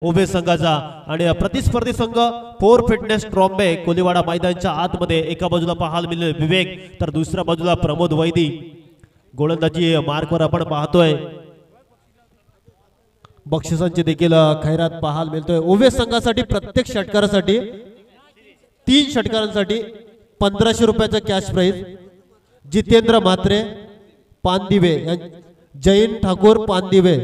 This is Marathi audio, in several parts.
उभे संघाचा आणि प्रतिस्पर्धी संघ फोर फिटनेस ट्रॉम्बे कोलीवाडा मैदानाच्या आतमध्ये एका बाजूला पाहायला मिळेल विवेक तर दुसऱ्या बाजूला प्रमोद वैदी गोलंदाजी मार्कवर आपण पाहतोय बक्षिसांची देखील खैरात पाहायला मिळतोय उभे संघासाठी प्रत्येक षटकारासाठी 3 षटकारांसाठी 1500 रुपयाचा कॅश प्राइज जितेंद्र म्हात्रे पानदिवे जैन ठाकूर पानदिवे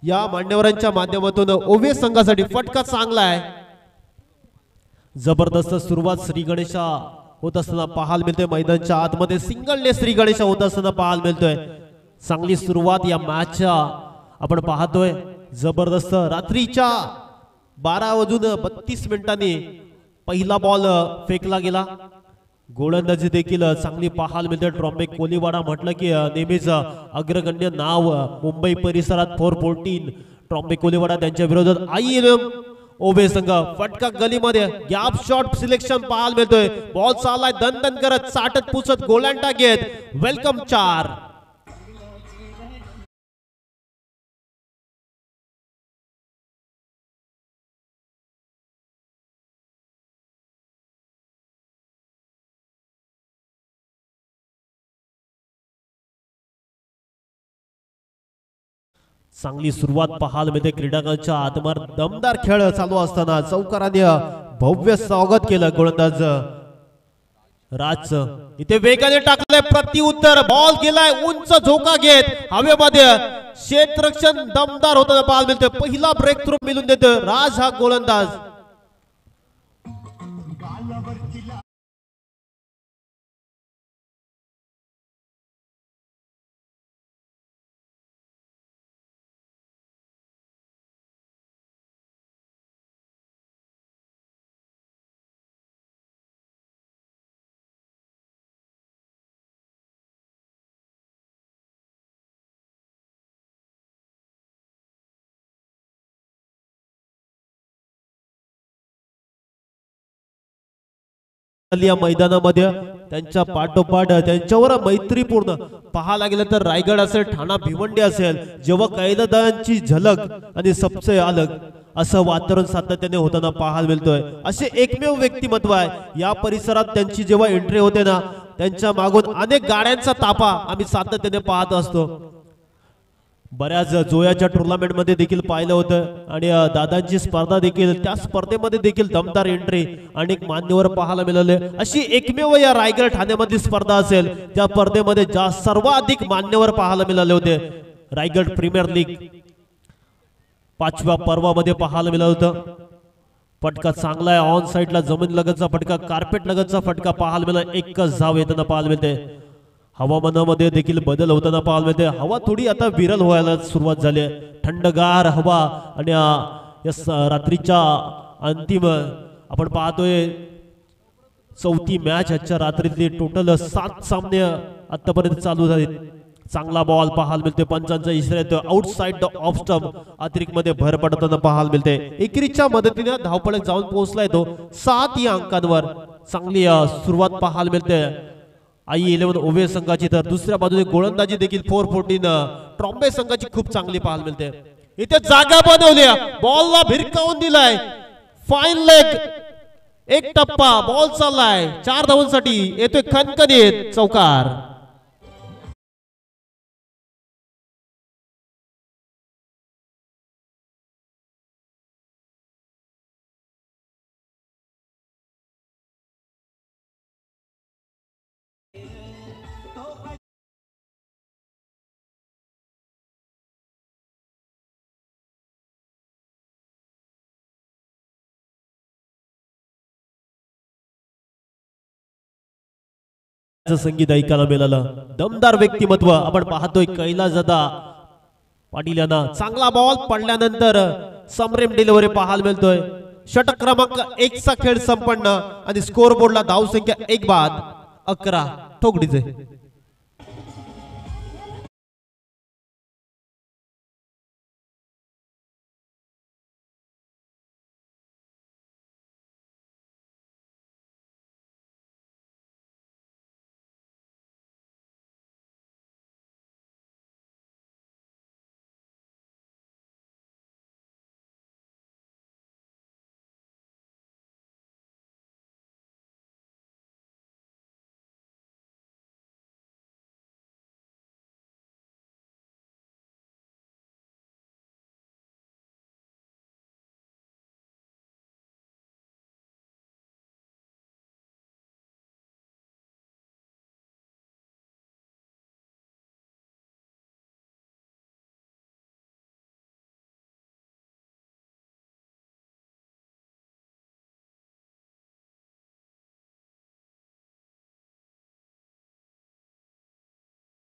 या मान्यवरांच्या माध्यमातून ओवे संघासाठी फटका चांगला आहे जबरदस्त सुरुवात श्री गणेशा होत असताना पाहायला मिळतोय मैदानाच्या आतमध्ये सिंगलने श्री गणेशा होत असताना पाहायला मिळतोय चांगली सुरुवात या मॅचच्या आपण पाहतोय जबरदस्त रात्रीच्या 12:32 पहिला बॉल फेकला गेला गोलंदाजी देखील चांगली पाहायला मिळते ट्रॉम्बे कोलीवाडा म्हटलं की नेहमीच अग्रगण्य नाव मुंबई परिसरात 414 ट्रॉम्बे कोलीवाडा त्यांच्या विरोधात आईएनएम ओबे संघ फटका गलीमध्ये गॅप शॉट सिलेक्शन पाहायला मिळतोय बॉल चाललाय दणदण करत चाटत पुसत गोलंडा घेत वेलकम 4 चांगली सुरुवात पाहायला मिळते क्रीडांगणाच्या आतमार दमदार खेळ चालू असताना चौकाराने भव्य स्वागत केलं गोलंदाज राज इथे वेगाने टाकले प्रतिउत्तर बॉल गेलाय उंच झोका घेत हवेमध्ये क्षेत्ररक्षण दमदार होताना पाहायला मिळते पहिला ब्रेक थ्रू मिळून देतो राज हा गोलंदाज या मैदानामध्ये त्यांच्या पाठोपाठ त्यांच्यावर मैत्रीपूर्ण पाहायला गेलं तर रायगड असेल ठाणा भिवंडी असेल जेव्हा कैलादांची झलक आणि सबसे अलग असं वातावरण सातत्याने होताना पाहायला मिळतोय असे एकमेव व्यक्तिमत्व आहे या परिसरात त्यांची जेव्हा एंट्री होते ना त्यांच्या मागून अनेक गाड्यांचा ताफा आम्ही सातत्याने पाहत असतो बऱ्याच जोयाच्या टुर्नामेंट मध्ये देखील पाहिलं होतं आणि दादांची स्पर्धा देखील त्या स्पर्धेमध्ये देखील दमदार एंट्री अनेक मान्यवर पाहायला मिळाले अशी एकमेव या रायगड ठाण्यामधली स्पर्धा असेल त्या स्पर्धेमध्ये सर्वाधिक मान्यवर पाहायला मिळाले होते रायगड प्रीमियर लीग 5व्या पर्वामध्ये पाहायला मिळालं होतं फटका चांगला आहे ऑन साइडला जमीन लगतचा फटका कार्पेट लगतचा फटका पाहायला मिळाला एकच धाव येताना पाहायला मिळते हवामानामध्ये देखील बदल होताना पाहायला मिळते हवा थोडी आता विरल व्हायला सुरुवात झाली आहे थंडगार हवा आणि या रात्रीच्या अंतिम आपण पाहतोय चौथी मॅच आजच्या रात्रीतली टोटल 7 सामने आतापर्यंत चालू झाले चांगला बॉल पाहायला मिळते पंचांचा इशारा येतो आउटसाइड द ऑफ स्टंप अतिरिक्त मध्ये भर पडताना पाहायला मिळते एकेरीच्या मदतीने धावपळक जाऊन पोहोचलाय तो 7 या अंकांवर चांगली सुरुवात पाहायला मिळते I11 ओवे संघाची तर दुसऱ्या बाजूने गोलंदाजी देखील 414 ट्रॉम्बे संघाची खूप चांगली पाहायला मिळते इथे जागा बनवली बॉलला भिरकावून दिलाय फाईन लेग एक टप्पा बॉल चाललाय 4 धावांसाठी येतोय खणखणीत चौकार संगीत ऐकायला मिळालं दमदार व्यक्तिमत्व आपण पाहतोय कैलासदादा पाटील यांना चांगला बॉल पडल्यानंतर समरेम डिलिव्हरी पाहायला मिळतोय षटक क्रमांक 1 चा खेळ संपन्न आणि स्कोर बोर्डला धाव संख्या 1 बाद 11 ठोकडीचे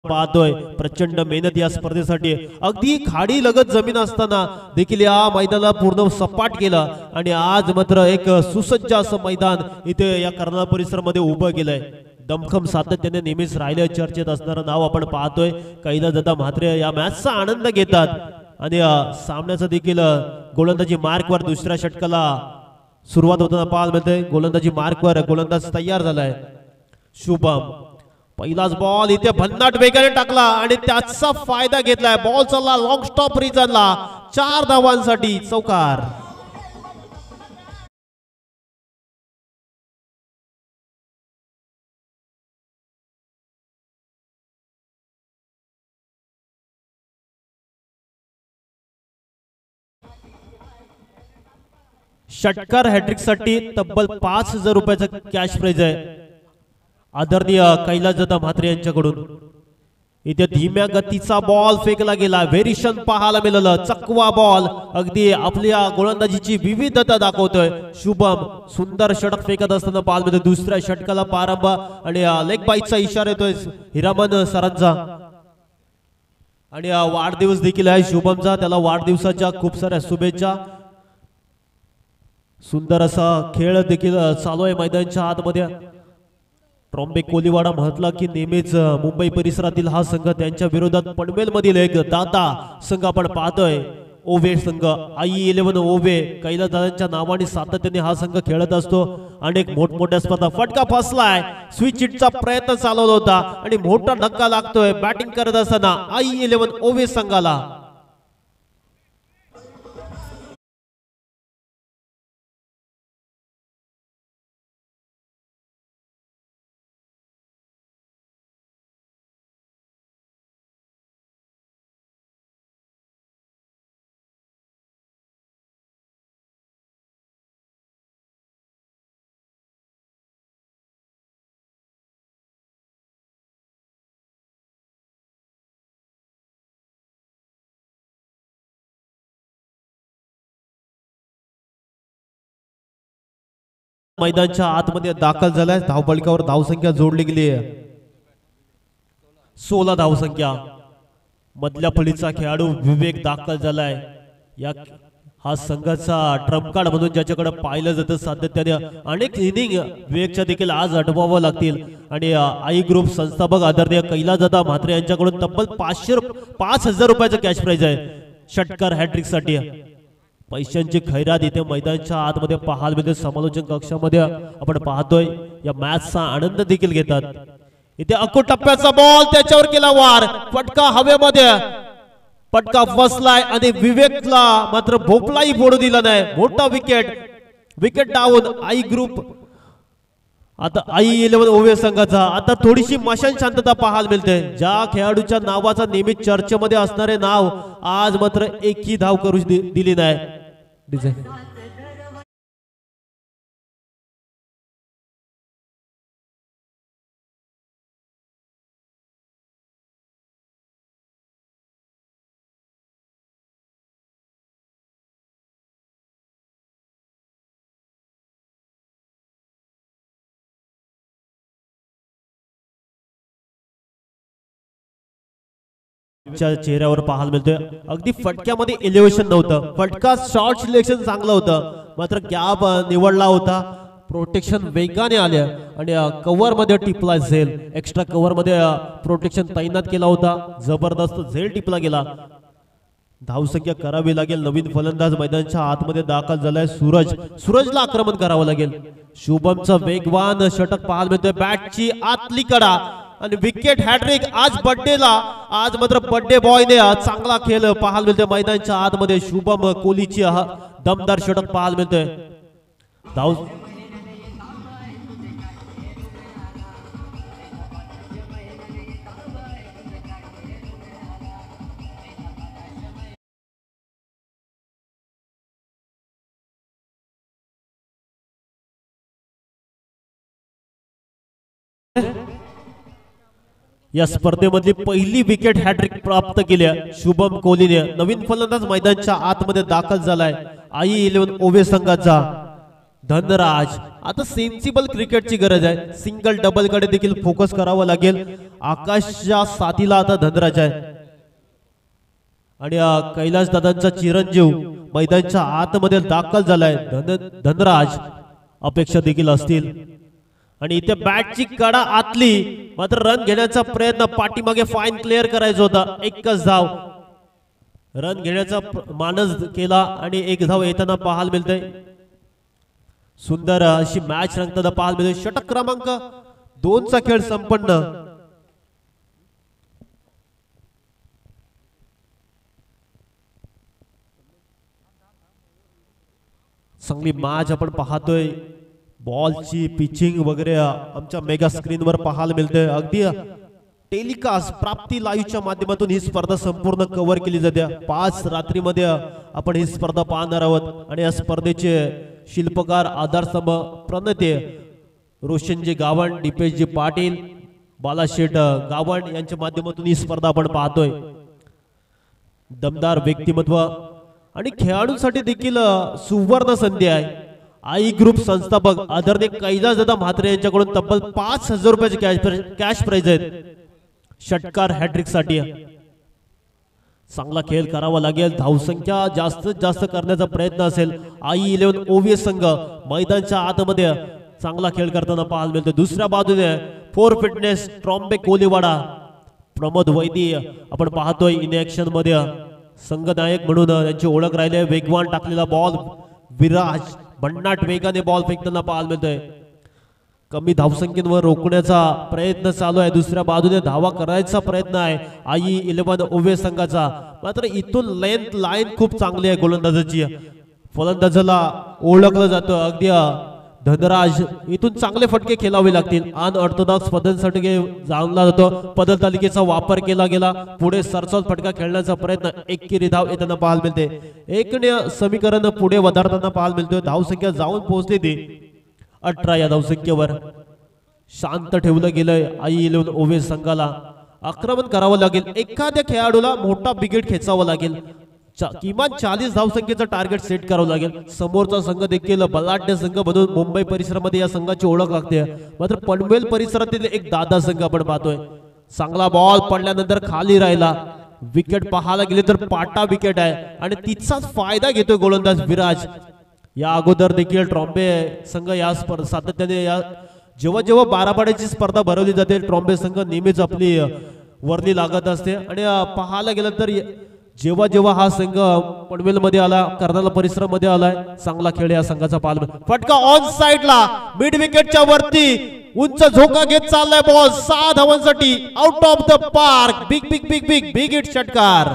पाहतोय प्रचंड मेहनत या स्पर्धेसाठी अगदी खाडी लगत जमीन असताना देखील या मैदानाला पूर्ण सपाट केलं आणि आज मात्र एक सुसज्ज असं मैदान इथे या कर्नाळ परिसरामध्ये उभं केलंय दमखम सातत्याने नेहमीच राहिले चर्चेत असणारं नाव आपण पाहतोय कैलासदादा म्हात्रे या मॅचचा आनंद घेतात आणि सामन्याचा देखील गोलंदाजी मार्कवर दुसऱ्या षटकाला सुरुवात होताना पाहायला मिळते गोलंदाजी मार्कवर गोलंदाज तयार झालाय शुभम पहिलाच बॉल इथे भन्नाट वेगाने टाकला आणि त्याचा फायदा घेतलाय बॉल चालला लॉंग स्टॉप रिजनला 4 धावांसाठी चौकार षटकार हॅट्रिक साठी तब्बल 5,000 रुपयाचा कॅश प्राइज आहे आदरणीय कैलासदादा म्हात्रे यांच्याकडून इथे धीम्या गतीचा बॉल फेकला गेला व्हेरिएशन पाहायला मिळालं चकवा बॉल अगदी आपल्या गोलंदाजीची विविधता दाखवतोय शुभम सुंदर षटक फेकत असताना पाहायला मिळतं दुसऱ्या षटकाला प्रारंभ आणि लेग बाईटचा इशारा येतोय हिरामन सरांचा आणि वाढदिवस देखील आहे शुभमचा त्याला वाढदिवसाच्या खूप साऱ्या शुभेच्छा सुंदर असा खेळ देखील चालू आहे मैदानाच्या आतमध्ये ट्रॉम्बे कोलीवाडा म्हटलं की नेहमीच मुंबई परिसरातील हा संघ त्यांच्या विरोधात पनवेल मधील एक दाता संघ आपण पाहतोय ओवे संघ i11 ओवे कैलासदादांच्या नावाने सातत्याने हा संघ खेळत असतो अनेक मोठमोठ्या स्पर्धा फटका फसलाय स्विच हिटचा प्रयत्न चालवला होता आणि मोठा धक्का लागतोय बॅटिंग करत असताना i11 ओवे संघाला मैदानाच्या आतमध्ये दाखल झालाय धावफलकावर धावसंख्या जोडली गेली आहे 16 धावसंख्या मधल्या फळीचा खेळाडू विवेक दाखल झालाय या हा संघाचा ट्रम्प कार्ड म्हणून ज्याच्याकडे पाहिलं जातं सातत्याने अनेक इनिंग विवेकच्या देखील आज आठवावं लागतील आणि आई ग्रुप संस्थापक आदरणीय कैलासदादा म्हात्रे यांच्याकडून तब्बल 5,000 रुपयाचं कॅश प्राइज आहे षटकार हॅट्रिक साठी पैशांची खैरात इथे मैदानाच्या आतमध्ये पाहायला मिळते समालोचन कक्षामध्ये आपण पाहतोय या मॅचचा आनंद देखील घेतात इथे अकू टप्प्याचा बॉल त्याच्यावर केला वार फटका हवेमध्ये फटका फसलाय आणि विवेकला मात्र भोपलाही फोडू दिला नाही मोठा विकेट डाऊन आई ग्रुप आता i11 ओवे संघाचा आता थोडीशी मशान शांतता पाहायला मिळते ज्या खेळाडूच्या नावाचा नेहमी चर्चेमध्ये असणारे नाव आज मात्र एकही धाव करू दिली नाही चेहऱ्यावर पाहायला मिळतोय अगदी फटक्यामध्ये एलिव्हेशन नव्हतं फटका शॉर्ट सिलेक्शन चांगलं होतं मात्र गॅप निवडला होता प्रोटेक्शन वेगाने आले आणि कव्हर मध्ये टिपला झेल एक्स्ट्रा कव्हर मध्ये प्रोटेक्शन तैनात केला होता जबरदस्त झेल टिपला गेला धावसंख्या करावी लागेल नवीन फलंदाज मैदानाच्या आतमध्ये दाखल झालाय सूरजला आक्रमण करावं लागेल शुभमचा वेगवान षटक पाहायला मिळतोय बॅटची आतली कडा आणि विकेट हॅट्रिक आज मात्र बर्थडे बॉयने चांगला खेळ पाहायला मिळतोय मैदानाच्या आतमध्ये शुभम कोहलीची दमदार षटक पाहायला मिळतोय धाव या स्पर्धेमधली पहिली विकेट हॅट्रिक प्राप्त केली शुभम कोहलीने नवीन फलंदाज मैदानाच्या आतमध्ये दाखल झालाय i11 ओवे संघाचा धनराज आता सेन्सिबल क्रिकेटची गरज आहे. सिंगल डबल कडे देखील फोकस करावं लागेल. आकाशच्या साथीला आता धनराज आहे आणि कैलास दादांचा चिरंजीव मैदानाच्या आतमध्ये दाखल झालाय. धनराज अपेक्षा देखील असतील आणि इथे बॅटची कडा आतली, मात्र रन घेण्याचा प्रयत्न, पाठीमागे फाईन क्लिअर करायचा होता. एकच धाव, रन घेण्याचा मानस केला आणि एक धाव येताना पाहायला मिळते. सुंदर अशी मॅच रंगताना पाहायला मिळते. षटक क्रमांक 2 चा खेळ संपन्न. चांगली मॅच आपण पाहतोय. बॉलची पिचिंग वगैरे आमच्या मेगा स्क्रीनवर पाहायला मिळते. अगदी टेलिकास्ट प्राप्ती लाईव्हच्या माध्यमातून ही स्पर्धा संपूर्ण कव्हर केली जाते. 5 रात्रीमध्ये आपण ही स्पर्धा पाहणार आहोत आणि या स्पर्धेचे शिल्पकार, आधारस्तंभ, प्रणेते रोशनजी गावण, दीपेशजी पाटील, बालाशेठ गावण यांच्या माध्यमातून ही स्पर्धा आपण पाहतोय. दमदार व्यक्तिमत्व आणि खेळाडूंसाठी देखील सुवर्ण संधी आहे. आई ग्रुप संस्थापक आदरणीय कैलास दादा म्हात्रे यांच्याकडून तब्बल 5,000 रुपयाचे कॅश प्राइज आहेत षटकार हॅट्रिक साठी. चांगला खेळ करावा लागेल. धावसंख्या जास्तीत जास्त करण्याचा प्रयत्न असेल. आई 11 ओव्हीएस संघ मैदानाच्या आतमध्ये चांगला खेळ करताना पाहायला मिळतो. दुसऱ्या बाजूने फोर फिटनेस ट्रॉम्बे कोलीवाडा प्रमोद वैदी आपण पाहतोय इन ऍक्शन मध्ये संघनायक म्हणून त्यांची ओळख राहिली. वेगवान टाकलेला बॉल विराज भन्नाट वेगाने बॉल फेकताना पाहायला मिळतोय. कमी धावसंख्येवर रोखण्याचा प्रयत्न चालू आहे. दुसऱ्या बाजूने धावा करायचा प्रयत्न आहे आई 11 ओव्हीएस संघाचा. मात्र इथून लेंथ लाईन खूप चांगली आहे गोलंदाजाची. फलंदाजाला ओळखलं जातं. अगदी धनराज इथून चांगले फटके खेळावे लागतील. अनऑर्थोडॉक्स पद्धतीसाठी जाणला जातो. पदल तालिकेचा वापर केला गेला. पुढे सरसोल फटका खेळण्याचा प्रयत्न, एकेरी धाव येताना पाहायला मिळते. एकने समीकरण पुढे वधारताना पाहायला मिळतोय. धावसंख्या जाऊन पोहोचली ती 18 या धावसंख्येवर. शांत ठेवलं गेलंय आई 11 ओव्हीएस संघाला. आक्रमण करावं लागेल. एखाद्या खेळाडूला मोठा विकेट खेचावं लागेल. किमान 40 धावसंख्येचं टार्गेट सेट करावं लागेल. समोरचा संघ देखील बलाढ्य संघ म्हणून मुंबई परिसरामध्ये या संघाची ओळख लागते. मात्र पनवेल परिसरातील एक दादा संघ आपण पाहतोय. चांगला बॉल पडल्यानंतर खाली राहिला. विकेट पाहायला गेले तर पाटा विकेट आहे आणि तिचाच फायदा घेतोय गोलंदाज विराज. या अगोदर देखील ट्रॉम्बे संघ या सातत्याने जेव्हा जेव्हा बारापाड्याची स्पर्धा भरवली जाते ट्रॉम्बे संघ नेहमीच आपली वरली लागत असते. आणि पाहायला गेलं तर जेव्हा जेव्हा हा संघ पनवेल मध्ये आला, कर्नाल परिसरामध्ये आलाय, चांगला खेळ या संघाचा पाहायला. फटका ऑन साइडला मिड विकेटच्या वरती उंच झोका घेत चाललाय बॉल 6 धावांसाठी out of the park. Big big big big big hit षटकार.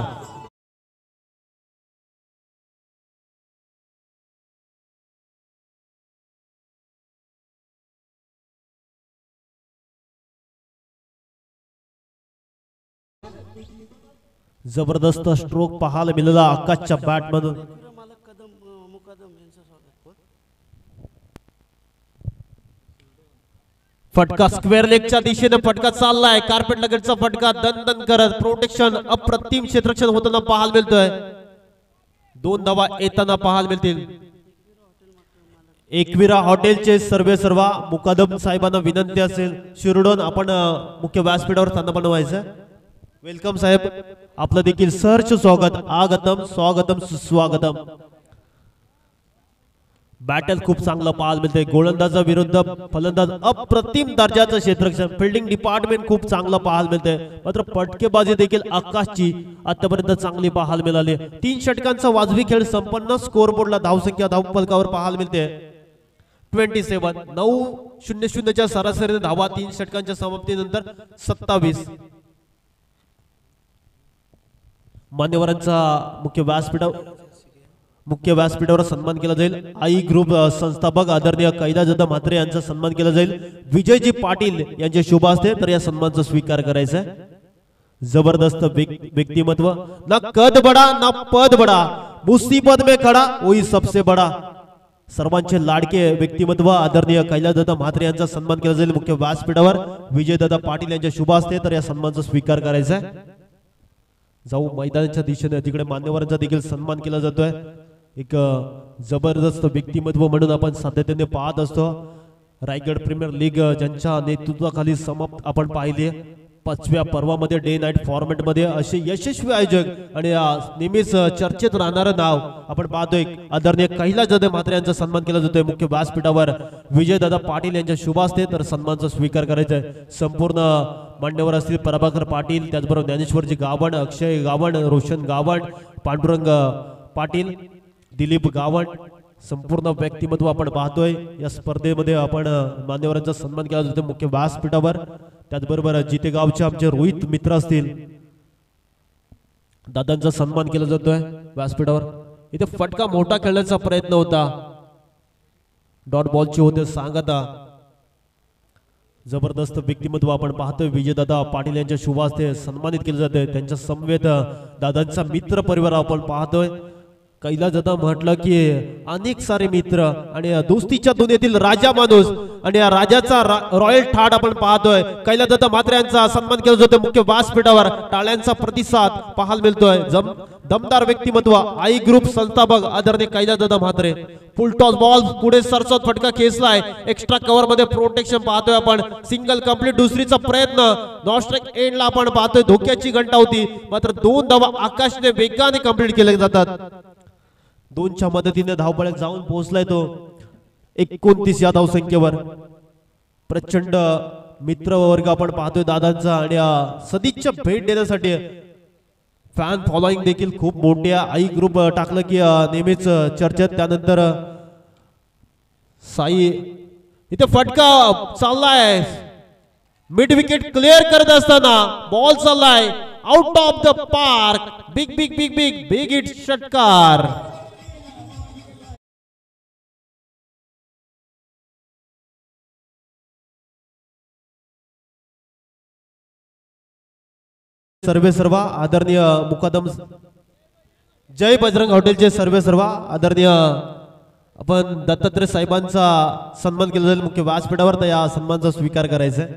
जबरदस्त स्ट्रोक पाहायला मिळाला आकाशच्या बॅट मधून. फटका स्क्वेअर लेगच्या दिशेने फटका चाललाय. कार्पेट लगेचचा फटका दणदण करत प्रोटेक्शन अप्रतिम क्षेत्ररक्षण होताना पाहायला मिळतोय. 2 धावा येताना पाहायला मिळतील. एकविरा हॉटेलचे सर्वा मुकादम साहेबांना विनंती असेल शिरडोन आपण मुख्य व्यासपीठावर स्थान बनवायचं. वेलकम साहेब, आपलं देखील सहर्ष स्वागत. आगतम स्वागतम सुस्वागतम. बॅटल खूप चांगलं पाहायला मिळते. गोलंदाजा विरुद्ध फलंदाज अप्रतिम दर्जाचं क्षेत्ररक्षण. फिल्डिंग डिपार्टमेंट खूप चांगलं पाहायला मिळते. मात्र फटकेबाजी देखील आकाशची आतापर्यंत चांगली पाहायला मिळाली. 3 षटकांचा वाजवी खेळ संपन्न. स्कोरबोर्डला धावसंख्या धावफलकावर पाहायला मिळते 27. 9-0-0 च्या सरासरीने धावा 3 षटकांच्या समाप्तीनंतर 27. मान्यवरांचा मुख्य व्यासपीठावर सन्मान केला जाईल. आई ग्रुप संस्थापक आदरणीय कैलास दादा म्हात्रे यांचा सन्मान केला जाईल. विजयजी पाटील यांचे शुभ असते तर या सन्मानचा स्वीकार करायचा आहे. जबरदस्त व्यक्तिमत्व. ना कद बडा ना पद बडा, मुसीबत में खडा वही सबसे बडा. सर्वांचे लाडके व्यक्तिमत्व आदरणीय कैलास दादा म्हात्रे यांचा सन्मान केला जाईल मुख्य व्यासपीठावर. विजयदादा पाटील यांच्या शुभ असते तर या सन्मानचा स्वीकार करायचा आहे. जाऊ मैदानाच्या दिशेने तिकडे मान्यवरांचा देखील सन्मान केला जातोय. एक जबरदस्त व्यक्तिमत्व म्हणून आपण सातत्याने पाहत असतो. रायगड प्रीमियर लीग ज्यांच्या नेतृत्वाखाली समाप्त आपण पाहिले 5व्या पर्वामध्ये डे नाईट फॉर्मॅट मध्ये असे यशस्वी आयोजक आणि नेहमीच चर्चेत राहणारं नाव आपण पाहतोय. आदरणीय कैलास जाधव म्हात्रे यांचा सन्मान केला जातोय मुख्य व्यासपीठावर. विजयदादा पाटील यांच्या शुभ हस्ते तर सन्मानचा स्वीकार करायचा आहे. संपूर्ण मान्यवर असतील प्रभाकर पाटील, त्याचबरोबर ज्ञानेश्वरजी गावण, अक्षय गावण, रोशन गावण, पांडुरंग पाटील, दिलीप गावण, संपूर्ण व्यक्तिमत्व आपण पाहतोय. या स्पर्धेमध्ये आपण मान्यवरांचा सन्मान केला जातो मुख्य व्यासपीठावर. त्याचबरोबर जितेगावचे आमचे रोहित मित्र असतील, दादांचा सन्मान केला जातोय व्यासपीठावर. इथे फटका मोठा खेळण्याचा प्रयत्न होता, डॉट बॉलचे होते सांगता. जबरदस्त व्यक्तिमत्व आपण पाहतोय. विजयदादा पाटील यांच्या शुभ हस्ते सन्मानित केले जाते. त्यांच्या समवेत दादांचा मित्र परिवार आपण पाहतोय. कैलास दादा म्हटलं की अनेक सारे मित्र आणि दोस्तीच्या दुनियेतील राजा माणूस आणि या राजाचा रॉयल ठाट आपण पाहतोय. कैलास दादा म्हात्रे यांचा सन्मान केला जातोय मुख्य व्यासपीठावर. टाळ्यांचा प्रतिसाद पाहायला मिळतोय. दमदार व्यक्तिमत्व आई ग्रुप संस्थापक आदरणीय कैलास दादा म्हात्रे. फुल टॉस बॉल पुढे सरसोत फटका खेचलाय. एक्स्ट्रा कव्हर मध्ये प्रोटेक्शन पाहतोय आपण. सिंगल कंप्लीट दुसरीचा प्रयत्न नॉन स्ट्राइक एंडला आपण पाहतोय. धोक्याची घंटा होती मात्र 2 धावा आकाशने वेगाने कंप्लीट केले जातात. 2च्या मदतीने धावपळ्यात जाऊन पोहोचलाय तो 29 या धावसंख्येवर. प्रचंड मित्र वर्ग आपण पाहतोय दादांचा आणि सदिच्छा भेट देण्यासाठी फॅन फॉलोइंग देखील खूप मोठी आहे. आई ग्रुप टाकलं की नेहमीच चर्चेत. त्यानंतर साई इथे फटका चाललाय. मिड विकेट क्लिअर करत असताना बॉल चाललाय out of the park. Big big big big big hit षटकार. सर्वे सर्वा आदरणीय मुकादम जय बजरंग हॉटेलचे सर्वे सर्वा आदरणीय आपण दत्तात्रय साहेबांचा सन्मान केला जाईल मुख्य व्यासपीठावर. तर या सन्मानचा स्वीकार करायचा आहे.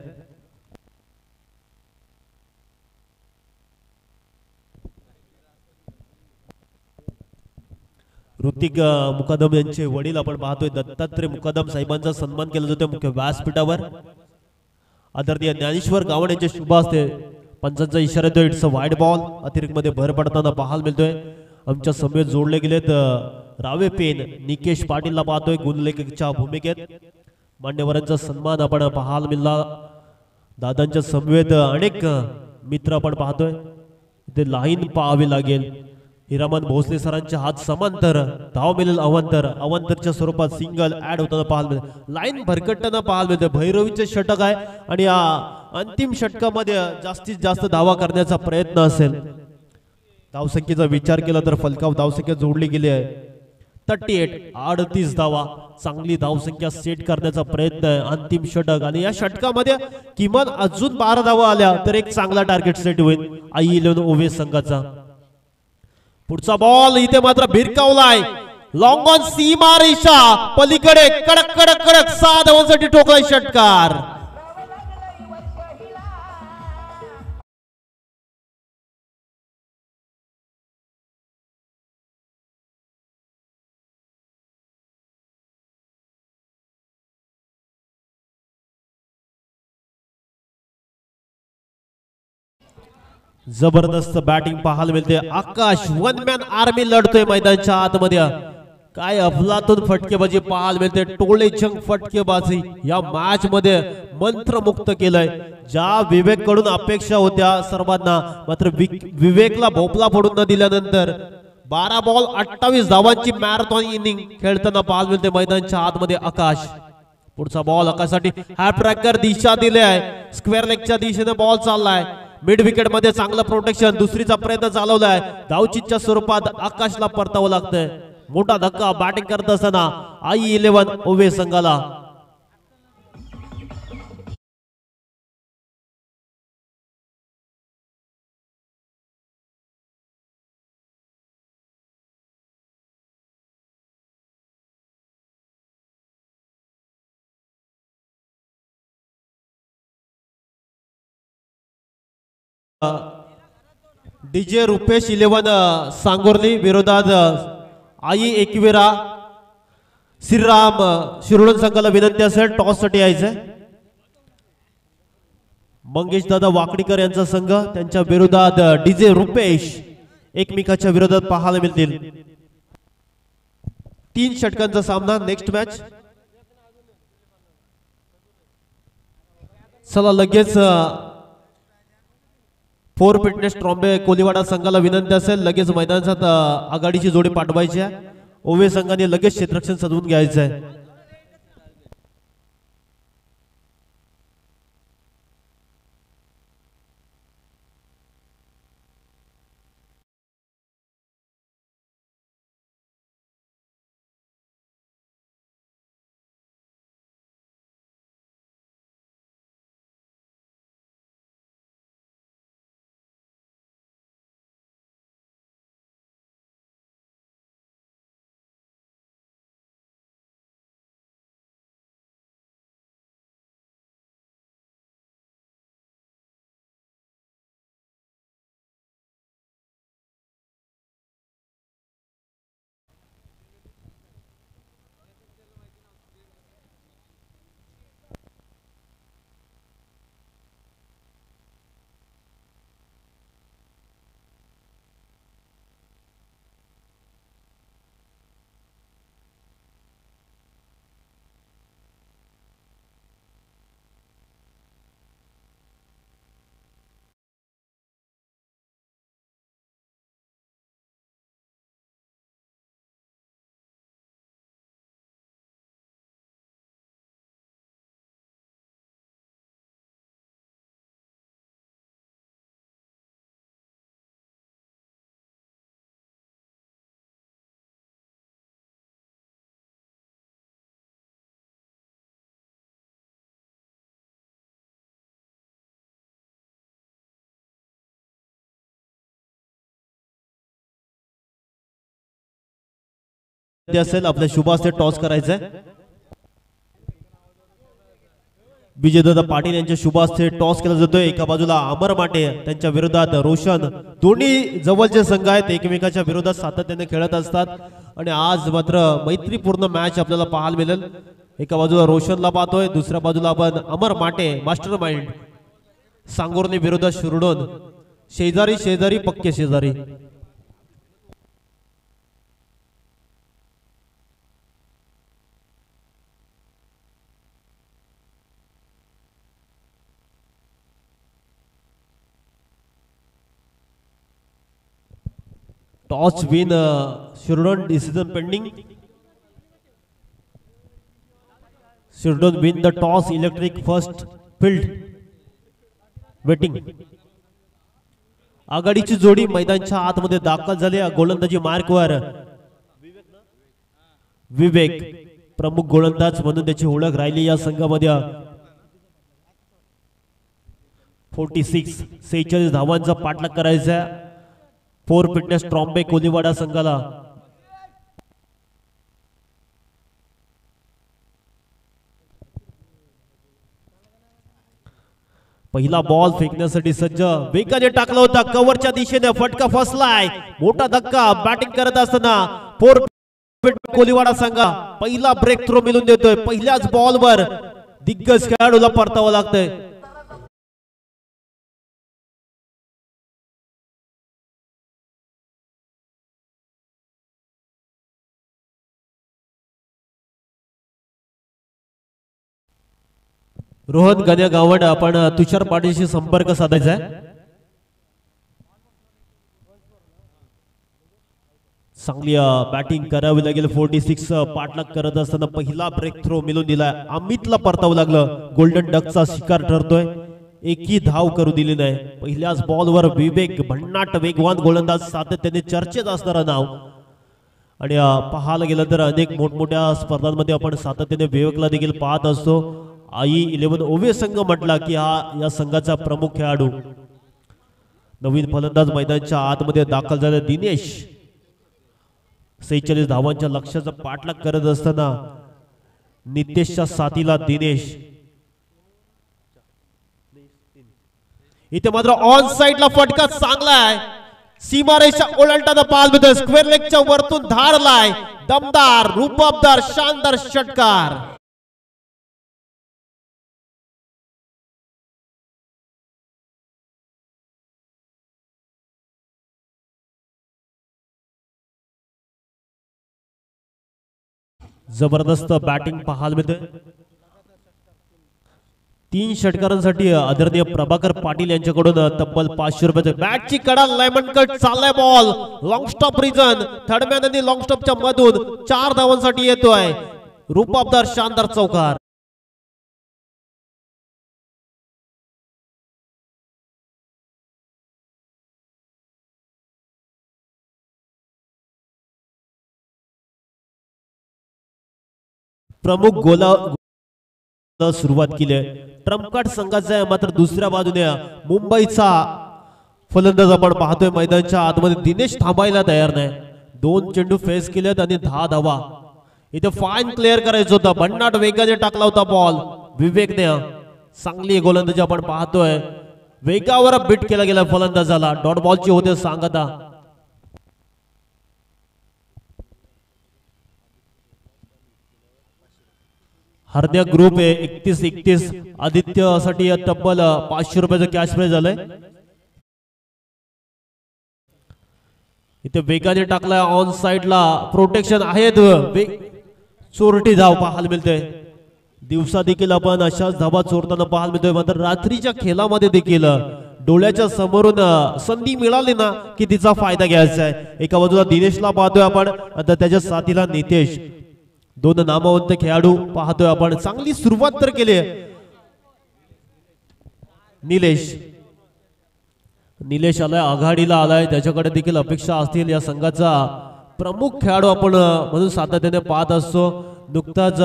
ऋतिक मुकादम यांचे वडील आपण पाहतोय दत्तात्रय मुकादम साहेबांचा सन्मान केला जातोय मुख्य व्यासपीठावर. आदरणीय ज्ञानेश्वर गावण यांचे शुभ हस्ते पंचांचा इशारा देतो. It's a wide ball. अतिरिक्त मध्ये भर पडताना पाहायला मिळतोय. आमच्या समवेत जोडले गेलेत रावे पेन निकेश पाटीलला पाहतोय गुणलेखकच्या भूमिकेत. मान्यवरांचा सन्मान आपण पाहायला मिळाला. दादांच्या समवेत अनेक मित्र आपण पाहतोय. इथे लाईन पाहावी लागेल. हिरामन भोसले सरांच्या हात समांतर धाव मिळेल अवांतर. अवांतरच्या स्वरूपात सिंगल ऍड होताना पाहायला मिळते. लाईन भरकटताना पाहायला मिळते. भैरवीचे षटक आहे आणि या अंतिम षटकामध्ये जास्तीत जास्त धावा करण्याचा प्रयत्न असेल. धावसंख्येचा विचार केला तर फलकाव धावसंख्या जोडली गेली आहे 38 धावा. चांगली धावसंख्या सेट करण्याचा प्रयत्न आहे. अंतिम षटक आणि या षटकामध्ये किमान अजून 12 धावा आल्या तर एक चांगला टार्गेट सेट होईल आई इलेव्हन ओवे संघाचा. पुढचा बॉल इथे मात्र भिरकावलाय. लॉंग ऑन सीमा रेषा पलीकडे कडक कडक कडक 6 धावांसाठी ठोकलाय षटकार. जबरदस्त बॅटिंग पाहायला मिळते. आकाश वन मॅन आर्मी लढतोय मैदानाच्या आतमध्ये. काय अफलातून फटकेबाजी पाहायला मिळते. टोळेचंग फटकेबाजी या मॅच मध्ये मंत्रमुक्त केलंय. ज्या विवेक कडून अपेक्षा होत्या सर्वांना मात्र विवेकला भोपला फोडून न दिल्यानंतर 12 बॉल 28 धावांची मॅरेथॉन इनिंग खेळताना पाहायला मिळते मैदानाच्या आतमध्ये आकाश. पुढचा बॉल आकाशसाठी हॅप ट्रॅकर दिशा दिले आहे. स्क्वेअर लेगच्या दिशेने बॉल चाललाय. मिड विकेट मध्ये चांगलं प्रोटेक्शन. दुसरीचा प्रयत्न चालवलाय. धावचीच्या स्वरूपात आकाशला परतावं लागतंय. मोठा धक्का बॅटिंग करत असताना आई इलेव्हन ओवे संघाला. डीजे रुपेश इलेव्हन सांगोर्ली विरोधात आई एकविरा श्रीराम शिरोडन संघाला विनंती असेल टॉस साठी यायचंय. मंगेश दादा वाकडीकर यांचा संघ त्यांच्या विरोधात डीजे रुपेश एकमेकाच्या विरोधात पाहायला मिळतील. 3 षटकांचा सामना. Next match. चला लगेच फोर फिटनेस ट्रॉम्बे कोलीवाडा संघाला विनंती असेल लगेच मैदानात आघाडीची जोडी पाठवायची आहे. ओवे संघाने लगेच क्षेत्ररक्षण सजवून घ्यायचं आहे. असेल आपल्या शुभास्ते टॉस करायचंय. विजयदादा पाटील यांच्या शुभास्ते टॉस केला जातोय. एका बाजूला अमर माटे त्यांच्या विरोधात रोशन. दोन्ही जवळचे संघ आहेत एकमेकाच्या विरोधात सातत्याने खेळत असतात आणि आज मात्र मैत्रीपूर्ण मॅच आपल्याला पाहायला मिळेल. एका बाजूला रोशनला पाहतोय दुसऱ्या बाजूला आपण अमर माटे मास्टर माइंड सांगोर्ली विरोधात शिरडोन. शेजारी शेजारी पक्के शेजारी. Toss win Shirdon. Decision pending. Shirdon win the toss. Electric first field waiting. आघाडीची जोडी मैदानाच्या आतमध्ये दाखल झाली. गोलंदाजी मार्कवर विवेक प्रमुख गोलंदाज म्हणून त्याची ओळख राहिली या संघामध्ये. 46 धावांचा पाठलाग करायचा फोर फिटनेस ट्रॉम्बे कोलीवाडा संघाला. पहिला बॉल फेकण्यासाठी सज्ज. वेगाने टाकला होता कव्हरच्या दिशेने. फटका फसलाय. मोठा धक्का. बॅटिंग करत असताना फोर कोलीवाडा संघा पहिला ब्रेक थ्रो मिळून देतोय. पहिल्याच बॉलवर दिग्गज खेळाडूला परतावं लागतंय. रोहन गण्या गावंड आपण तुषार पाटीलशी संपर्क साधायचा आहे. चांगली बॅटिंग करावी लागेल. 46 पाठलाग करत असताना पहिला ब्रेक थ्रो मिळून दिलाय. अमितला परतावं लागलं. गोल्डन डकचा शिकार ठरतोय. एकही धाव करू दिली नाही. पहिल्याच बॉलवर विवेक भन्नाट वेगवान गोलंदाज सातत्याने चर्चेत असणारा नाव. आणि पाहायला गेलं तर अनेक मोठमोठ्या स्पर्धांमध्ये आपण सातत्याने विवेकला देखील पाहत असतो. आई 11 ओवे संघ म्हटला की हा या संघाचा प्रमुख खेळाडू. नवीन फलंदाज मैदानाच्या आतमध्ये दाखल झाले दिनेश. 46 धावांच्या लक्ष्याचा पाठलाग करत असताना नितेशच्या साथीला दिनेश. इथे मात्र ऑन साइडला फटका चांगला आहे. सीमारेषा ओलांडताना पाहाल स्क्वेअर लेगच्या वरतून धारलाय दमदार रूबाबदार शानदार षटकार. जबरदस्त बॅटिंग पाहायला मिळते. 3 षटकारांसाठी आदरणीय प्रभाकर पाटील यांच्याकडून तब्बल 500 रुपये. बॅटची कडा लेमन कट चाललाय ball long stop region third man आणि लॉंग स्टॉपच्या मधून 4 धावांसाठी येतोय रूबाबदार शानदार चौकार. प्रमुख गोला सुरुवात केली आहे. ट्रम्प कार्ड संघाचा आहे मात्र दुसऱ्या बाजूने मुंबईचा फलंदाज आपण पाहतोय मैदानाच्या आतमध्ये दिनेश थांबायला तयार नाही. 2 चेंडू फेस केलेत आणि 10 धावा. इथे फाईन क्लिअर करायचं होता. भन्नाट वेगाने टाकला होता बॉल विवेकने. चांगली गोलंदाजी आपण पाहतोय. वेगावर बीट केला गेला फलंदाजाला. डॉट बॉलची होते सांगता. हरण्या ग्रुप आहे 31-31. आदित्यसाठी तब्बल 500 रुपयाचं कॅश प्राइज झालंय. इथे वेगाने टाकलाय ऑन साइडला प्रोटेक्शन आहेत. चोरटी धाव पाहायला मिळते. दिवसा देखील आपण अशाच धावा चोरताना पाहायला मिळतोय मात्र रात्रीच्या खेळामध्ये देखील डोळ्याच्या समोरून संधी मिळाली ना की तिचा फायदा घ्यायचा आहे. एका बाजूला दिनेशला पाहतोय आपण आता त्याच्या साथीला नितेश. 2 नामवंत खेळाडू पाहतोय आपण. चांगली सुरुवात तर केली. निलेश आलाय आघाडीला आलाय. त्याच्याकडे देखील अपेक्षा असतील. या संघाचा प्रमुख खेळाडू आपण म्हणून सातत्याने पाहत असतो. नुकताच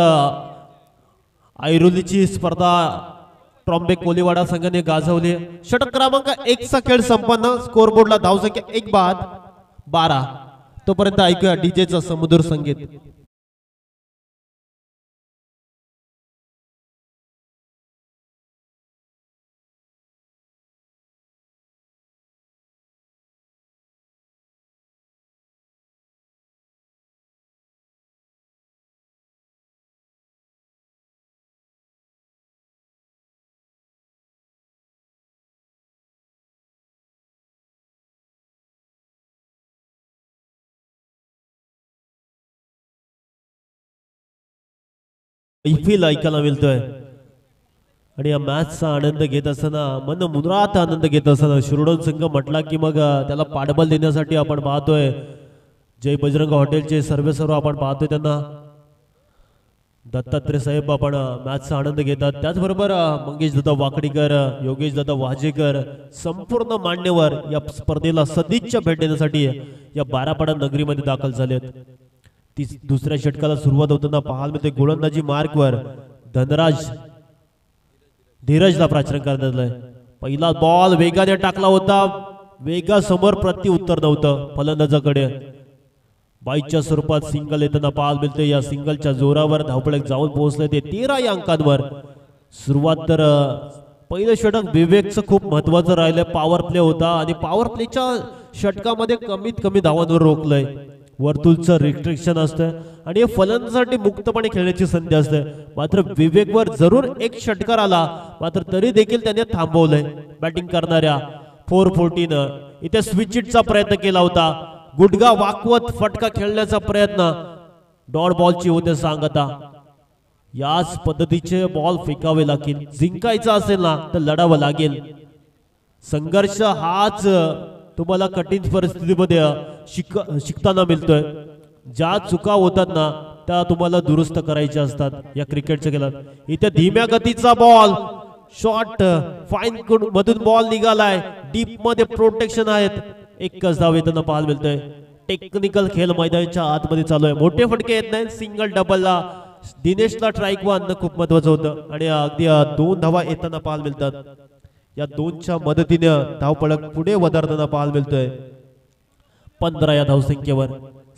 ऐरोलीची स्पर्धा ट्रॉम्बे कोलीवाडा संघाने गाजवली. षटक क्रमांक 1 चा खेळ संपन्न. स्कोरबोर्डला धावसंख्या 1 बाद 12. तोपर्यंत ऐकूया डीजेचं समुद्र संगीत. मैफिल ऐकायला मिळतोय आणि या मॅचचा आनंद घेत असताना मन मुरात आनंद घेत असताना शिरोडोन संघ म्हटला की मग त्याला पाठबळ देण्यासाठी आपण पाहतोय जय बजरंग हॉटेलचे सर्व आपण पाहतोय. त्यांना दत्तात्रय साहेब आपण मॅचचा आनंद घेतात. त्याचबरोबर मंगेश दादा वाकडीकर योगेश दादा वाजेकर संपूर्ण मान्यवर या स्पर्धेला सदिच्छा भेट देण्यासाठी या बारापाडा नगरीमध्ये दाखल झालेत. दुसऱ्या षटकाला सुरुवात होताना पाहाल मिळते गोलंदाजी मार्कवर धीरजला प्राचरण करण्यात आलंय. पहिला बॉल वेगाने टाकला होता. वेगासमोर प्रति उत्तर नव्हतं फलंदाजाकडे. 22च्या स्वरूपात सिंगल येताना पाहाल मिळते. या सिंगलच्या जोरावर धावपळक जाऊन पोहोचले ते 13 या अंकांवर. सुरुवात तर पहिलं षटक विवेकचं खूप महत्वाचं राहिलंय. पॉवर प्ले होता आणि पॉवर प्लेच्या षटकामध्ये कमीत कमी धावांवर रोखलंय. वर्तुळचं रिस्ट्रिक्शन असतं आणि फलंदाजासाठी मुक्तपणे खेळण्याची संधी असते. मात्र विवेकवर जरूर एक षटकार आला मात्र तरी देखील त्याने थांबवलंय. बॅटिंग करणाऱ्या 414 इथे स्विचिटचा प्रयत्न केला होता. गुडगा वाकवत फटका खेळण्याचा प्रयत्न. डॉट बॉलची होते सांगता. याच पद्धतीचे बॉल फेकावे लागतील. जिंकायचं असेल ना तर लढावं लागेल. संघर्ष हाच तुम्हाला कठीण परिस्थितीमध्ये शिकताना मिळतोय. ज्या चुका होतात ना त्या तुम्हाला दुरुस्त करायच्या असतात या क्रिकेटच्या खेळात. इथे धीम्या गतीचा बॉल शॉट फाईन मधून बॉल निघालाय. डीप मध्ये प्रोटेक्शन आहेत. एकच धाव येताना पाहायला मिळतोय. टेक्निकल खेळ मैदानाच्या आतमध्ये चालू आहे. मोठे फटके येत नाही. सिंगल डबलला दिनेशला ट्राईक आणणं खूप महत्वाचं होतं आणि अगदी 2 धावा येताना पाहायला मिळतात. या 2च्या मदतीने धावपळक पुढे वधारताना पाहायला मिळतोय. 15 या धावसंख्येवर.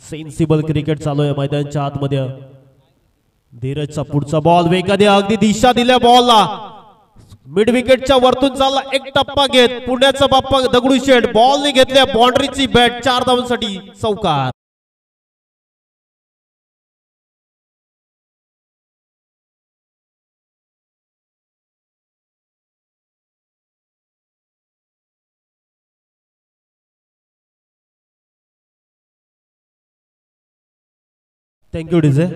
सेन्सिबल क्रिकेट चालू आहे मैदानाच्या आतमध्ये. धीरजचा पुढचा बॉल वेगाने अगदी दिशा दिल्या बॉलला. मिड विकेटच्या वरतून चालला एक टप्पा घेत पुण्याचा बाप्पा दगडूशेठ बॉलने घेतल्या बाउंड्रीची बॅट 4 धावांसाठी चौकार. Thank you DJ.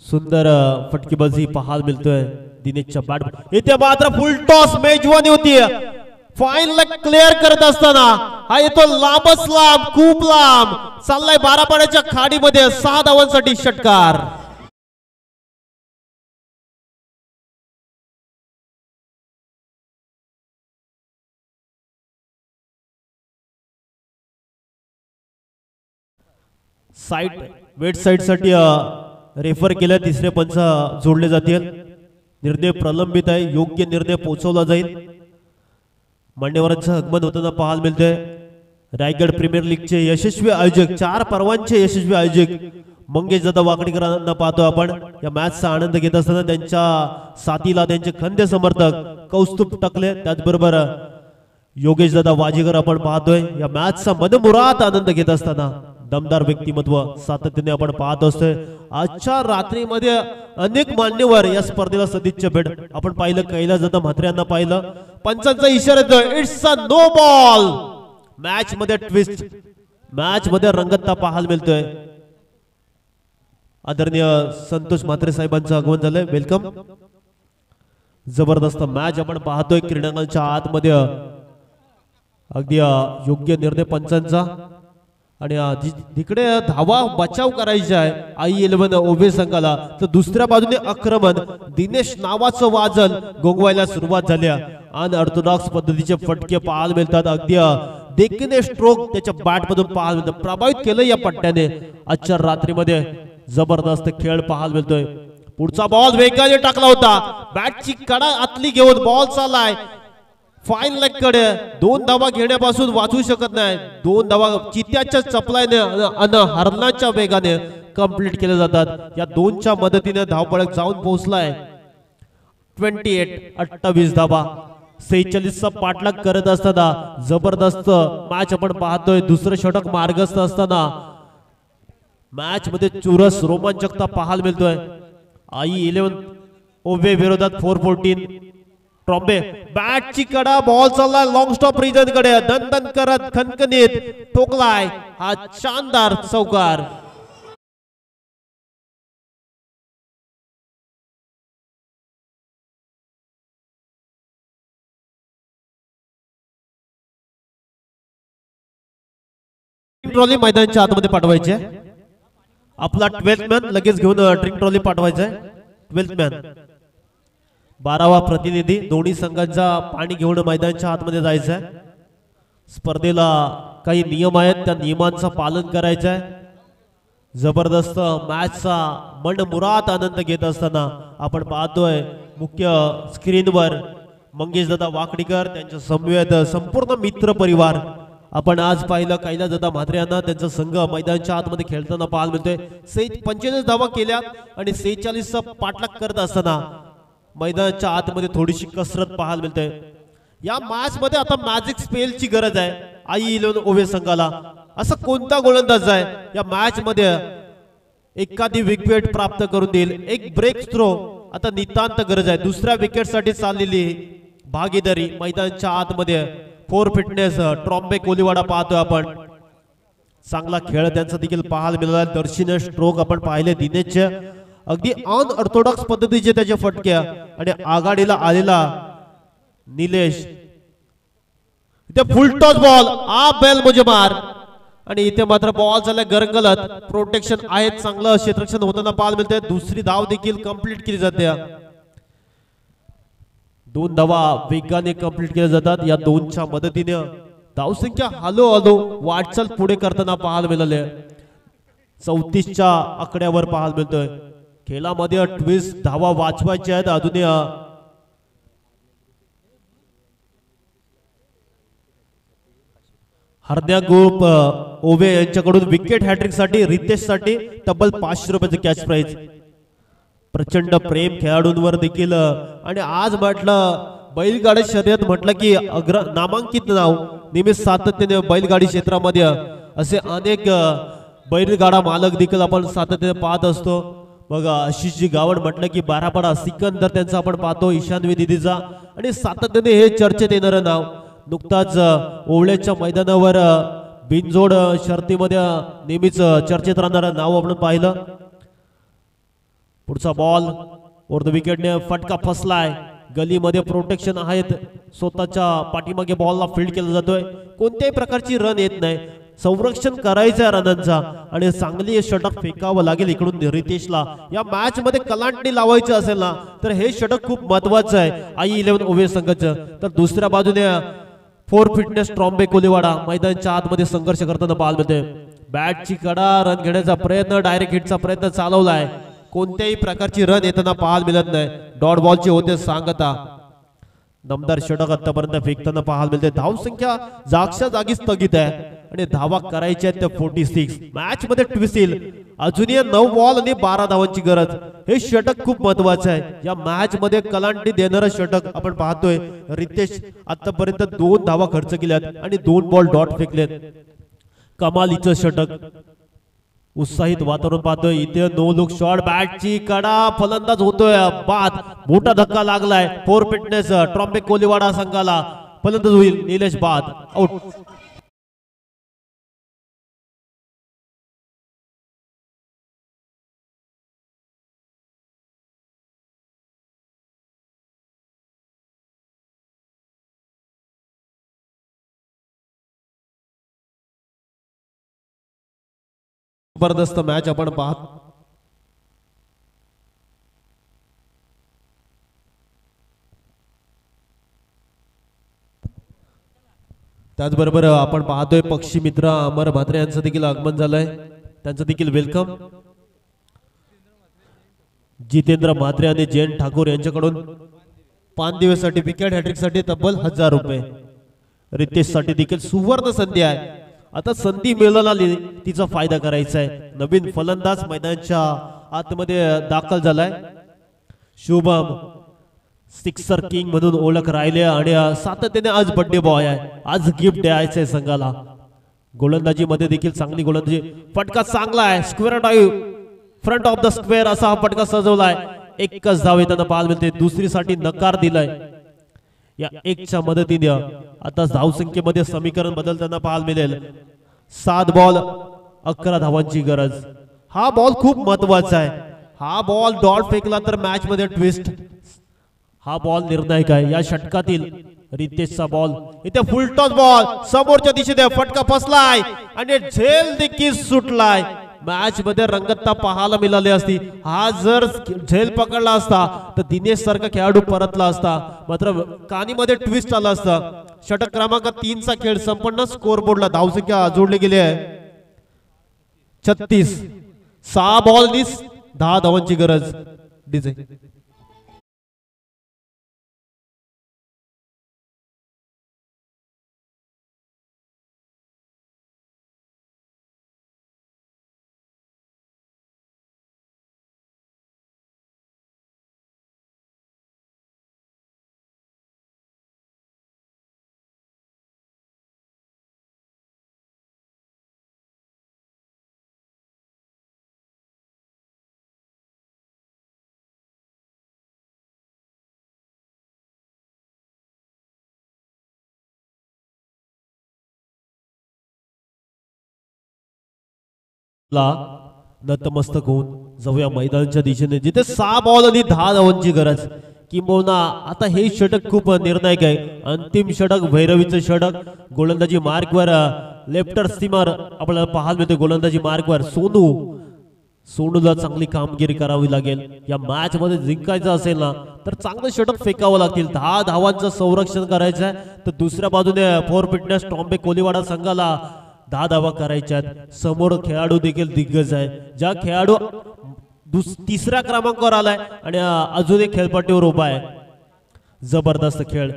सुंदर फटकेबाजी पाहायला मिळतोय दिनेशच्या बॅट. इथे मात्र फुल टॉस मेजवानी होती. फाईन लेग क्लिअर करत असताना हा येतो लांबच लांब खूप लांब चाललाय 12 पाण्याच्या खाडीमध्ये 6 धावांसाठी षटकार. साइड वेट साइड साठी रेफर केल्या तिसरे पंच जोडले जातील. निर्णय प्रलंबित आहे. योग्य निर्णय पोहोचवला जाईल. मान्यवरांचं आगमन होताना पाहायला मिळतंय. रायगड प्रीमियर लीगचे यशस्वी आयोजक 4 पर्वांचे यशस्वी आयोजक मंगेश दादा वाकडीकरांना पाहतो आपण. या मॅचचा आनंद घेत असताना त्यांच्या साथीला त्यांचे खंदे समर्थक कौस्तुभ टकले त्याचबरोबर योगेश दादा वाजेकर आपण पाहतोय. या मॅचचा मनमुराद आनंद घेत असताना दमदार व्यक्तिमत्व सातत्याने आपण पाहत असतोय. आजच्या रात्रीमध्ये अनेक मान्यवर या स्पर्धेला सदिच्छा भेट आपण पाहिलं. कैलास दादा म्हात्रे पाहिलं. पंचांचा इशारा येतोय it's a no ball. Match मध्ये ट्विस्ट मॅच मध्ये रंगतता पाहायला मिळतोय. आदरणीय संतोष म्हात्रे साहेबांचं आगमन झालंय. वेलकम. जबरदस्त मॅच आपण पाहतोय क्रीडांगणाच्या आतमध्ये. अगदी योग्य निर्णय पंचांचा. आणि तिकडे धावा बचाव करायचा आहे आई 11 ओवे संघाला. तर दुसऱ्या बाजूने आक्रमण दिनेश नावाचं वाजल गोंगवायला सुरुवात झाल्या. अनऑर्थोडॉक्स पद्धतीचे फटके पाहायला मिळतात. अगदी देखीने स्ट्रोक त्याच्या बॅट मधून पाहायला मिळतात. प्रभावित केलं या पट्ट्याने. आजच्या रात्रीमध्ये जबरदस्त खेळ पाहायला मिळतोय. पुढचा बॉल वेगाने टाकला होता. बॅटची कडा आतली घेऊन बॉल चाललाय फाईन लेग कडे. 2 धावा घेण्यापासून वाचू शकत नाही. 2 धावा चित्याच्या चपलाने आणि हरणाच्या वेगाने कंप्लीट केले जातात. या 2च्या मदतीने धावपळक जाऊन पोहोचलाय 28 धावा. 46चा पाठलाग करत असताना जबरदस्त मॅच आपण पाहतोय. दुसरं षटक मार्गस्थ असताना मॅच मध्ये चुरस रोमांचकता पाहायला मिळतोय. आई 11 ओवे विरोधात 414. ट्रॉम्बे बॅटची कडा बॉल चाललाय लॉंग स्टॉप रिजन कडे. दणदण करत खणखणीत ठोकलाय हा शानदार चौकार. ट्रॉली मैदानाच्या आतमध्ये पाठवायची. आपला 12th मॅन लगेच घेऊन ड्रिंक ट्रॉली पाठवायचा. 12th मॅन 12वा प्रतिनिधी दोन्ही संघांचा पाणी घेऊन मैदानाच्या आतमध्ये जायचं आहे. स्पर्धेला काही नियम आहेत त्या नियमांचं पालन करायचं आहे. जबरदस्त मॅचचा मनमुराद आनंद घेत असताना आपण पाहतोय मुख्य स्क्रीनवर मंगेश दादा वाकडीकर त्यांच्या समवेत संपूर्ण मित्र परिवार. आपण आज पाहिलं कैलास दादा म्हात्रे यांना त्यांचा संघ मैदानाच्या आतमध्ये खेळताना पाहायला मिळतोय. 45 धावा केल्या आणि 46चा पाठलाग करत असताना मैदानाच्या आतमध्ये थोडीशी कसरत पाहायला मिळते. या मॅच मध्ये आता मॅजिक स्पेलची गरज आहे आई 11 ओवे संघाला. असा कोणता गोलंदाज आहे या मॅच मध्ये एखादी विकेट प्राप्त करून देईल. एक ब्रेक थ्रो आता नितांत गरज आहे. दुसऱ्या विकेट साठी चाललेली भागीदारी मैदानाच्या आतमध्ये 4 फिटनेस ट्रॉम्बे कोलीवाडा पाहतोय आपण. चांगला खेळ त्यांचा देखील पाहायला मिळाला. दर्शनीय स्ट्रोक आपण पाहिले दिनेशचे. अगदी अनऑर्थोडॉक्स पद्धतीचे त्याचे फटक्या आणि आघाडीला आलेला निलेश. इथे फुल टॉस बॉल आ बेल मुझे मार. आणि इथे मात्र बॉल झालाय गरंगलत. प्रोटेक्शन आहे चांगलं क्षेत्ररक्षण होताना पाहायला मिळते. दुसरी धाव देखील कंप्लीट केली जाते. 2 धावा वेगाने कंप्लीट केल्या जातात. या 2च्या मदतीने धावसंख्या हळूहळू वाटचाल पुढे करताना पाहायला मिळाले. 34च्या आकड्यावर पाहायला मिळतोय. खेळामध्ये 28 धावा वाचवायच्या आहेत. अजूनही हरण्या ग्रुप ओवे यांच्याकडून विकेट हॅट्रिक साठी रितेश साठी तब्बल 500 रुपयाचे कॅश प्राइज. प्रचंड प्रेम खेळाडूंवर देखील आणि आज म्हटलं बैलगाडी शर्यत म्हटलं की नामांकित नाव नेहमी सातत्याने बैलगाडी क्षेत्रामध्ये असे अनेक बैलगाडा मालक देखील आपण सातत्याने पाहत असतो. बघा आशिषजी गावड म्हटलं की बारापाडा सिकंदर त्यांचा आपण पाहतो, ईशान्वी दिदीचा आणि सातत्याने हे चर्चेत येणारं नाव. नुकताच ओवळ्याच्या मैदानावर बिनजोड शर्तीमध्ये नेहमीच चर्चेत राहणारं नाव आपण पाहिलं. पुढचा बॉल ओव्हर द विकेटने फटका फसलाय. गलीमध्ये प्रोटेक्शन आहेत, स्वतःच्या पाठीमागे बॉलला फील्ड केला जातोय, कोणत्याही प्रकारची रन येत नाही. संरक्षण करायचं रनांचा आणि चांगली षटक फेकावं लागेल इकडून रितेशला. या मॅच मध्ये कलांटी लावायची असेल ना तर हे षटक खूप महत्वाचं आहे आई-11 ओवे संघाचं. तर दुसऱ्या बाजूने फोर फिटनेस ट्रॉम्बे कोलीवाडा मैदानाच्या आतमध्ये संघर्ष करताना पाहायला मिळते. बॅटची कडा रन घेण्याचा प्रयत्न, डायरेक्ट हिटचा प्रयत्न चालवलाय, कोणत्याही प्रकारची रन येताना पाहायला मिळत नाही. डॉट बॉलची होते सांगता. दमदार षटक आतापर्यंत फेकताना पाहायला मिळते. धावसंख्या जागच्या जागी स्थगित आहे आणि धावा करायच्या आहेत त्या 46. मॅच मध्ये ट्विस्ट येईल. अजूनही 9 बॉल आणि 12 धावांची गरज. हे षटक खूप महत्वाचं आहे. या मॅच मध्ये कलांटी देणारं षटक आपण पाहतोय. रितेश आतापर्यंत 2 धावा खर्च केल्यात आणि 2 बॉल डॉट फेकलेत. कमालीचं षटक. उत्साहित वातावरण पाहतोय इथे. नो लुक शॉट, बॅटची कडा, फलंदाज होतोय बाद. मोठा धक्का लागलाय फोर फिटनेस ट्रॉम्बे कोलीवाडा संघाला. फलंदाज होईल निलेश बाद, आउट. जबरदस्त मॅच आपण पाहत. त्याचबरोबर आपण पाहतोय पक्षी मित्र अमर म्हात्रे यांचं देखील आगमन झालंय, त्यांचं देखील वेलकम. जितेंद्र म्हात्रे आणि जयंत ठाकूर यांच्याकडून 5 दिवसासाठी विकेट हॅट्रिक साठी तब्बल 1000 रुपये. रितेश साठी देखील सुवर्ण संधी आहे. आता संधी मिळाली तिचा फायदा करायचा आहे. नवीन फलंदाज मैदानाच्या आतमध्ये दाखल झालाय. शुभम सिक्सर किंग म्हणून ओळख राहिले आणि सातत्याने आज बर्थडे बॉय आहे. आज गिफ्ट द्यायचंय संघाला. गोलंदाजी मध्ये देखील चांगली गोलंदाजी. फटका चांगला आहे, square drive front of the square असा हा फटका सजवलाय. एकच धाव येताना पाहायला मिळते. दुसरीसाठी नकार दिलाय. या 1च्या मदतीने आता धावसंख्येमध्ये समीकरण बदलताना पाहायला मिळेल. 7 बॉल 11 धावांची गरज. हा बॉल खूप महत्वाचा आहे. हा बॉल डॉट फेकला तर मॅच मध्ये ट्विस्ट. हा बॉल निर्णायक आहे या षटकातील. रितेशचा बॉल इथे फुलटॉस बॉल समोरच्या दिशेने फटका फसलाय आणि झेल देखील सुटलाय. मॅच मध्ये रंगतता पाहायला मिळाली असती. हा जर झेल पकडला असता तर दिनेश सारखा खेळाडू परतला असता, मात्र कानीमध्ये ट्विस्ट आला असता. षटक क्रमांक 3चा खेळ संपन्न. स्कोर बोर्डला धावसंख्या जोडली गेली आहे 36. 6 बॉल 10 धावांची गरज. डीजे नतमस्तक होऊन जाऊया मैदानाच्या दिशेने जिथे 6 बॉल आणि 10 धावांची गरज. किंबहुना आता हे षटक खूप निर्णायक आहे. अंतिम षटक भैरवीचं षटक. गोलंदाजी मार्कवर लेफ्टर सीमर आपल्याला पाहायला मिळते. गोलंदाजी मार्कवर सोनूला चांगली कामगिरी करावी लागेल. या मॅच मध्ये जिंकायचं असेल ना तर चांगलं षटक फेकावं लागतील. 10 धावांचं संरक्षण करायचं आहे. तर दुसऱ्या बाजूने फोर फिटनेस ट्रॉम्बे कोलीवाडा संघाला 10 धावा करायच्या. समोर खेळाडू देखील दिग्गज आहे. ज्या खेळाडू 3ऱ्या क्रमांकावर आलाय आणि अजून एक खेळपट्टीवर उभा आहे. जबरदस्त खेळ.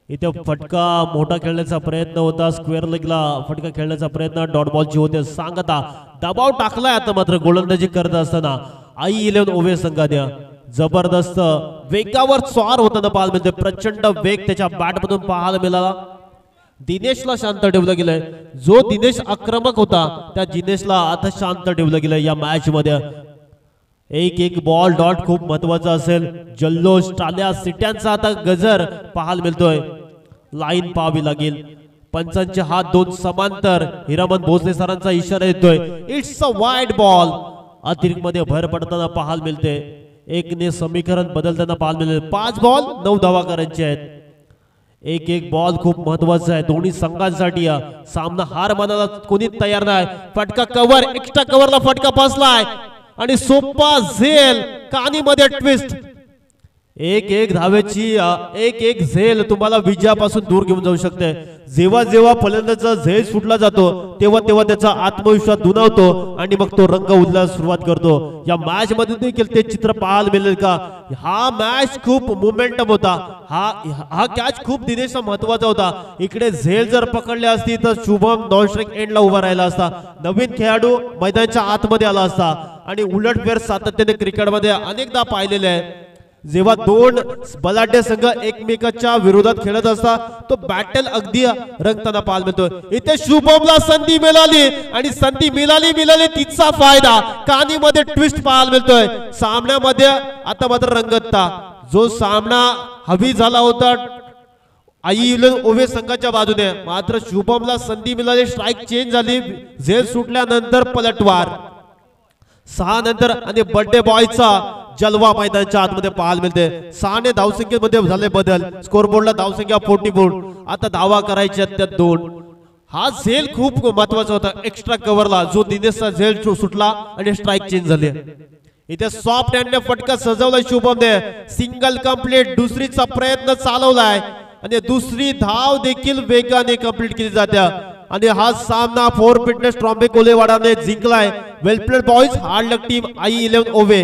इथे फटका मोठा खेळण्याचा प्रयत्न होता. स्क्वेअर लेगला फटका खेळण्याचा प्रयत्न. डॉट बॉलची होते सांगता. दबाव टाकलाय आता मात्र गोलंदाजी करत असताना. आई 11 ओवे संघाने जबरदस्त वेगावर स्वार होताना पाहायला मिळते. प्रचंड वेग त्याच्या बॅटमधून पाहायला मिळाला. दिनेशला शांत ठेवलं गेलंय. जो दिनेश आक्रमक होता त्या दिनेशला आता शांत ठेवलं गेलंय या मॅच मध्ये. एक बॉल डॉट खूप महत्वाचा असेल. जल्लोष, टाळ्या, सिट्यांचा आता गजर पाहायला मिळतोय. लाईन पाहावी लागेल. पंचांचे हात दोन समांतर. हिरामन भोसले सरांचा इशारा येतोय. It's a wide ball. अतिरिक्त मध्ये भर पडताना पाहायला मिळते. एकने समीकरण बदलताना पाहायला मिळते. 5 बॉल 9 धावा करायचे आहेत. एक बॉल खूप महत्वाचा आहे दोन्ही संघांसाठी. सामना हार मानायला कोणी तयार नाही. फटका कव्हर, एक्स्ट्रा कव्हरला फटका बसलाय आणि सोपा झेल, कानीमध्ये ट्विस्ट. एक धावेची एक झेल तुम्हाला विजयापासून दूर घेऊन जाऊ शकते. जेव्हा जेव्हा फलंदाजाचा झेल सुटला जातो तेव्हा तेव्हा त्याचा आत्मविश्वास दुणावतो आणि मग तो रंग उधळायला सुरुवात करतो. या मॅच मध्ये देखील ते चित्र पाहायला मिळेल का. हा मॅच खूप मोमेंटम होता. हा कॅच खूप दिनेशचा महत्वाचा होता. इकडे झेल जर पकडली असती तर शुभम नॉन स्ट्राइक एंडला उभा राहिला असता. नवीन खेळाडू मैदानाच्या आतमध्ये आला असता. आणि उलटफेर सातत्याने क्रिकेटमध्ये अनेकदा पाहिलेले आहे. जेव्हा दोन बलाढ्य संघ एकमेकाच्या विरोधात खेळत असतात तो बॅटल अगदी रंगताना पाहायला मिळतोय. इथे शुभमला संधी मिळाली आणि संधी मिळाली तिचा फायदा. कानीमध्ये ट्विस्ट पाहायला मिळतोय. सामन्यामध्ये आता मात्र रंगतता. जो सामना हवी झाला होता आई 11 ओवे संघाच्या बाजूने, मात्र शुभमला संधी मिळाली. स्ट्राईक चेंज झाली. झेल सुटल्यानंतर पलटवार 6 नंतर आणि बर्थडे बॉयचा जलवा मैदानाच्या आतमध्ये पाहायला मिळते. 6 ने धावसंख्येमध्ये झाले बदल. स्कोरबोर्डला धावसंख्या 44. आता धावा करायच्या त्यात 2. हा झेल खूप महत्वाचा होता. एक्स्ट्रा कव्हरला जो दिनेशचा झेल सुटला आणि स्ट्राईक चेंज झाली. इथे सॉफ्ट हँडने फटका सजवलाय शुभमने. Single complete. दुसरीचा प्रयत्न चालवलाय आणि दुसरी धाव देखील वेगाने कंप्लीट केली जाते. आणि हा सामना 4 फिटनेस ट्रॉम्बे कोलेवाडाने जिंकलाय. वेल प्लेड बॉयज, हार्ड लक टीम आई 11 ओवे.